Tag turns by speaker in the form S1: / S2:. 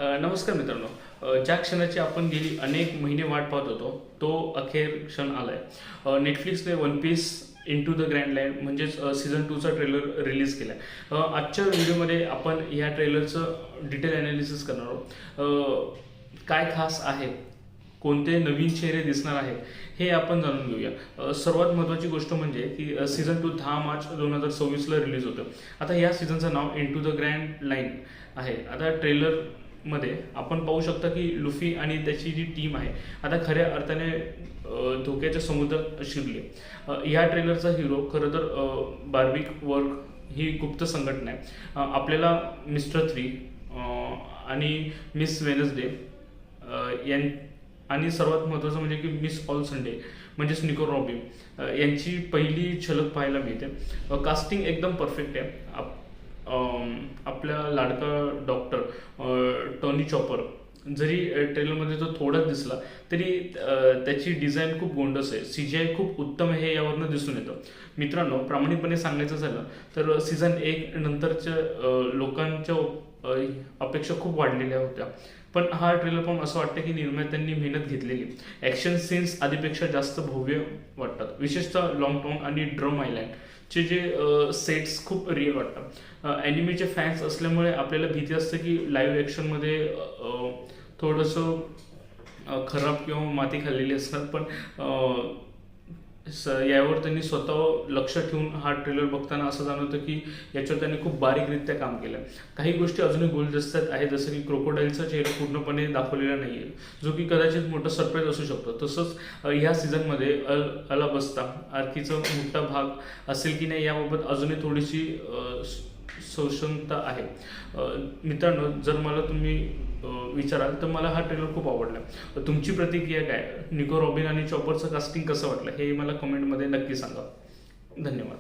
S1: नमस्कार मित्रांनो. ज्या क्षणाची आपण गेली अनेक महिने वाट पाहत होतो तो अखेर क्षण आलाय. नेटफ्लिक्सने One Piece into the Grand Line म्हणजेच सीझन 2चा ट्रेलर रिलीज केला आहे. आजच्या व्हिडिओमध्ये आपण या ट्रेलरचं डिटेल ॲनालिसिस करणार आहोत. काय खास आहे, कोणते नवीन चेहरे दिसणार आहेत हे आपण जाणून घेऊया. सर्वात महत्त्वाची गोष्ट म्हणजे की सीझन 2 10 मार्च 2026ला रिलीज होतं. आता या सीझनचं नाव इंटू द ग्रँड लाईन आहे. आता ट्रेलरमध्ये आपण पाहू शकता की लुफी आणि त्याची जी टीम आहे आता खऱ्या अर्थाने धोक्याच्या समुद्रात शिरली. या ट्रेलरचा हिरो खरं तर बार्बिक वर्क ही गुप्त संघटना आहे. आपल्याला मिस्टर 3 आणि मिस वेनसडे आणि सर्वात महत्त्वाचं म्हणजे की मिस ऑल संडे म्हणजेच निको रॉबिन यांची पहिली झलक पाहायला मिळते. कास्टिंग एकदम परफेक्ट आहे. आपला लाडका डॉक्टर टॉनी चॉपर जरी ट्रेलरमध्ये तो थोडाच दिसला तरी त्याची डिझाईन खूप गोंडस आहे. CGI खूप उत्तम आहे हे यावरनं दिसून येतं. मित्रांनो, प्रामाणिकपणे सांगायचं झालं तर सीझन 1 नंतरच्या लोकांच्या अपेक्षा खूप वाढलेल्या होत्या, पण हा ट्रेलर पाहून असं वाटतं की निर्मात्यांनी मेहनत घेतलेली. ॲक्शन सीन्स आधीपेक्षा जास्त भव्य वाटतात, विशेषतः लॉंग टॉन आणि ड्रम आयलँडचे जे सेट्स खूप रिअल वाटतात. ॲनिमेचे फॅन्स असल्यामुळे आपल्याला भीती असते की लाईव्ह ॲक्शनमध्ये थोडंसं खराब किंवा माती खाल्लेली असतात, पण यावर त्यांनी स्वतः लक्ष ठेवून हा ट्रेलर बघताना असं जाणवतं की याच्यावर त्यांनी खूप बारीकरित्या काम केलं. काही गोष्टी अजूनही गुलदस्त्यात आहेत, जसं की क्रोकोडाईलचा चेहरा पूर्णपणे दाखवलेला नाही आहे, जो की कदाचित मोठं सरप्राईज असू शकतो. तसंच ह्या सीझनमध्ये अलाबस्ता आर्कीचा मोठा भाग असेल की नाही याबाबत अजूनही थोडीशी सौशंकता आहे. मित्रांनो, जर मला तुम्ही विचाराल तर मला हा ट्रेलर खूप आवडला. तुमची प्रतिक्रिया काय? निको रॉबिन आणि चॉपरचं कास्टिंग कसं वाटलं हे मला कमेंटमध्ये नक्की सांगा. धन्यवाद.